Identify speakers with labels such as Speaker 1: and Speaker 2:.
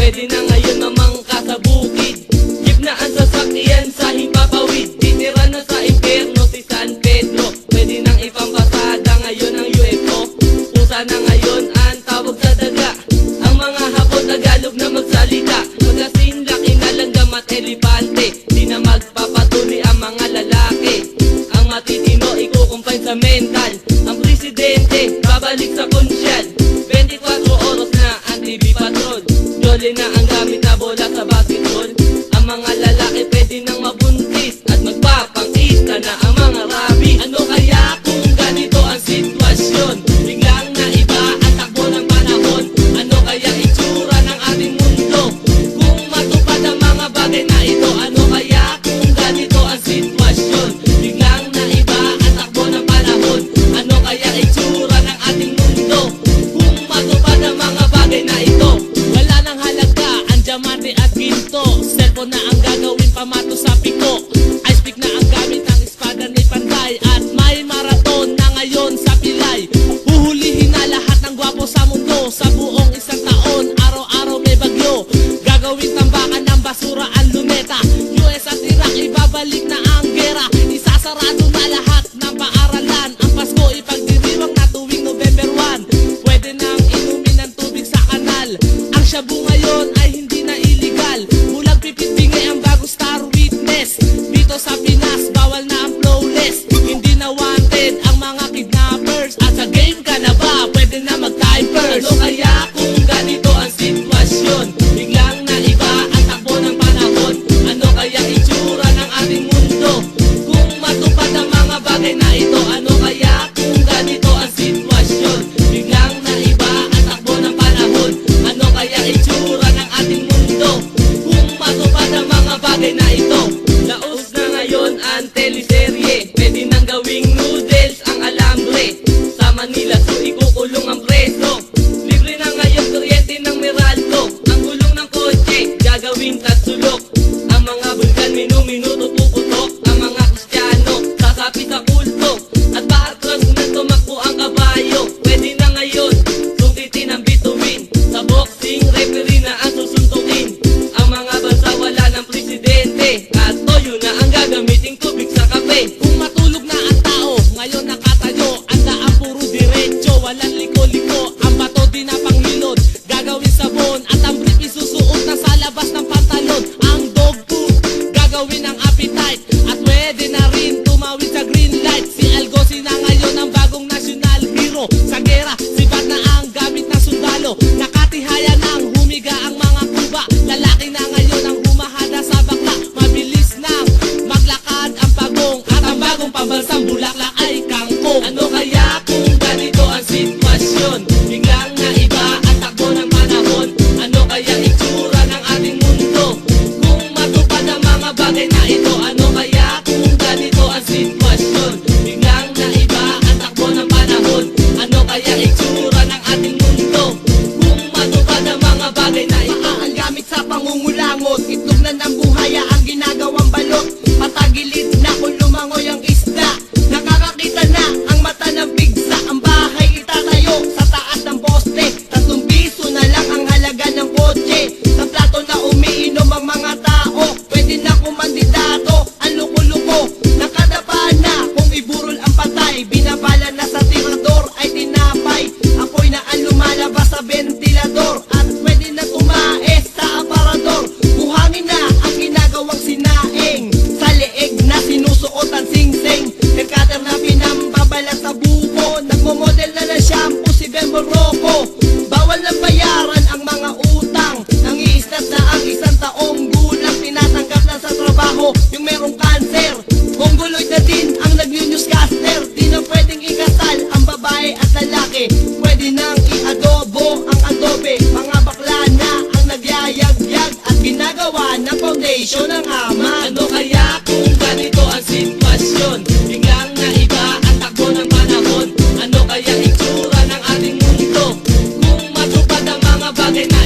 Speaker 1: pwede na ngayon mamangka sa bukid. Jeep na ang sasakyan sa himpapawid. Titira na sa impyerno si San Pedro. Pwede nang ipampasada ngayon ang UFO. Pusa na ngayon ang tawag sa daga. Ang mga Hapon Tagalog na magsalita. Magasin laki na langgam at elepante. Di na magpapatuli ang mga lalaki. Ang matitino ikukumpay sa mental. Ang presidente babalik sa konsyal. 24 oras na ang TV patrol. Jolly na ang gamit na bola sa basketball. Ang mga lalaki pwede nang mabuntis at magpapangista na ang mga rabi. Ano kaya kung ganito ang sitwasyon? Biglang naiba ang takbo ng panahon. Ano kaya itsura ng ating mundo kung matupad ang mga bagay na ito? Ano kaya kung ganito ang sitwasyon? Biglang naiba ang takbo ng panahon. Ano kaya itsura ng ating mundo kung matupad ang mga bagay na ito? Wala nang halaga ang diamante at ginto. Cellphone na ang gagawin pamato sa piko. Ice pick na ang gamit ng espada ni Panday. At may marathon na ngayon sa Pilay. Huhulihin na lahat ng gwapo sa mundo. Sa buong isang taon, araw-araw may bagyo. Gagawin tambakan ng basura ang luneta. US at Iraq, ibabalik na ang gera. Isasarado na lahat ng paaralan. Ang Pasko ipagdiriwang na tuwing November 1. Pwede nang inumin ng tubig sa kanal. Ang shabu ngayon ay hindi na illegal. Bulag pipit bingay ang bagong star witness. Dito sa Pinas, bawal na ang flawless. Hindi na wanted ang mga kidnappers. At sa game ka na ba? Pwede na mag-time first. Ano kaya kung ganito ang sitwasyon? Biglang naiba ang takbo ng panahon. Ano kaya itsura ng ating mundo kung matupad ang mga bagay na ito? Ano kaya kung ganito ang sitwasyon? Biglang naiba ang takbo ng panahon. Ano kaya itsura ng ating mundo kung matupad ang mga bagay na ito? Laos na ngayon ang teleserye. Pwede nang gawing noodles ang alambre. Sa Manila so ikukulong ang preso. Libre na ngayon kuryente ng Meralco. Ang gulong ng kotse gagawing tatsulok. Ang mga bulkan minuminuto puputok. Ang mga Kristiyano sasapi sa kulto. At paatras na tumakbo ang kabayo. Pwede na ngayon sungkitin ang bituin. Sa boxing referee na ang susuntukin. Ang mga bansa wala ng presidente. At toyo na ang gagamiting tubig sa kape. Kung matulog na ang tao, ngayon nakatayo. Ang daan puro diretso, walang liko-liko. Ang bato di na panghilod, gagawin sabon. At ang brief isusuot na sa labas ng pantalon. Ang dog food, gagawin ang appetite. At pwede na rin tumawid sa green light. Si Algosi na ngayon ang bagong national hero. Sa gera, sibat na ang gamit na sundalo. Nakatihaya nang humiga ang mga kuba. Lalaki na ngayon ang humahada sa bakla. Mabilis nang maglakad ang pagong. At ang bagong pambansang bulaklak ay kangkong. Ano kaya kung ganito ang sitwasyon? Biglang naiba ang takbo ng panahon. Ano kaya itsura ng ating mundo kung matupad ang mga bagay na ito? Ano kaya kung ganito ang sitwasyon? Biglang naiba ang takbo ng panahon. Ano kaya itsura ng ating mundo kung matupad ang mga bagay na ito?
Speaker 2: Ang gamit sa pangungulangot. Itlog na ng buhaya ang ginagawang balot. Patagilid na kung lumangoy ang isda. Nakakakita na ang mata ng pigsa. Ang bahay itatayo sa taas ng poste. 3 piso na lang ang halaga ng kotse. Sa plato na umiinom ang mga tao. Pwede na kumandidato ang luko-luko. Nakadapa na kung iburol ang patay. Binabala na sa tirador ay tinapay. Apoy na ang lumalabas sa ventilador. At pwede na tumaes sa aparador. Buhangin na ang ginagawang sinaing. Sa leeg na sinusuot ang sing-sing. Nagkater na pinambabala sa buko. Nagmomodel na ng shampoo si Bembo Rocco. Bawal na bayaran ang mga utang. Nangiistat na ang isang taong gulang. Tinatanggap na sa trabaho yung merong cancer. Mongoloid na din ang nag-newscaster. Di na pwedeng ikasal ang babae at lalaki. Pwede nang i-adobo ang adobe. Mga bakla na ang nagyayagyag at ginagawa ng foundation ng ama.
Speaker 1: Ano kaya kung ganito ang sitwasyon? Biglang naiba ang takbo ng panahon. Ano kaya itsura ng ating mundo kung matupad ang mga bagay na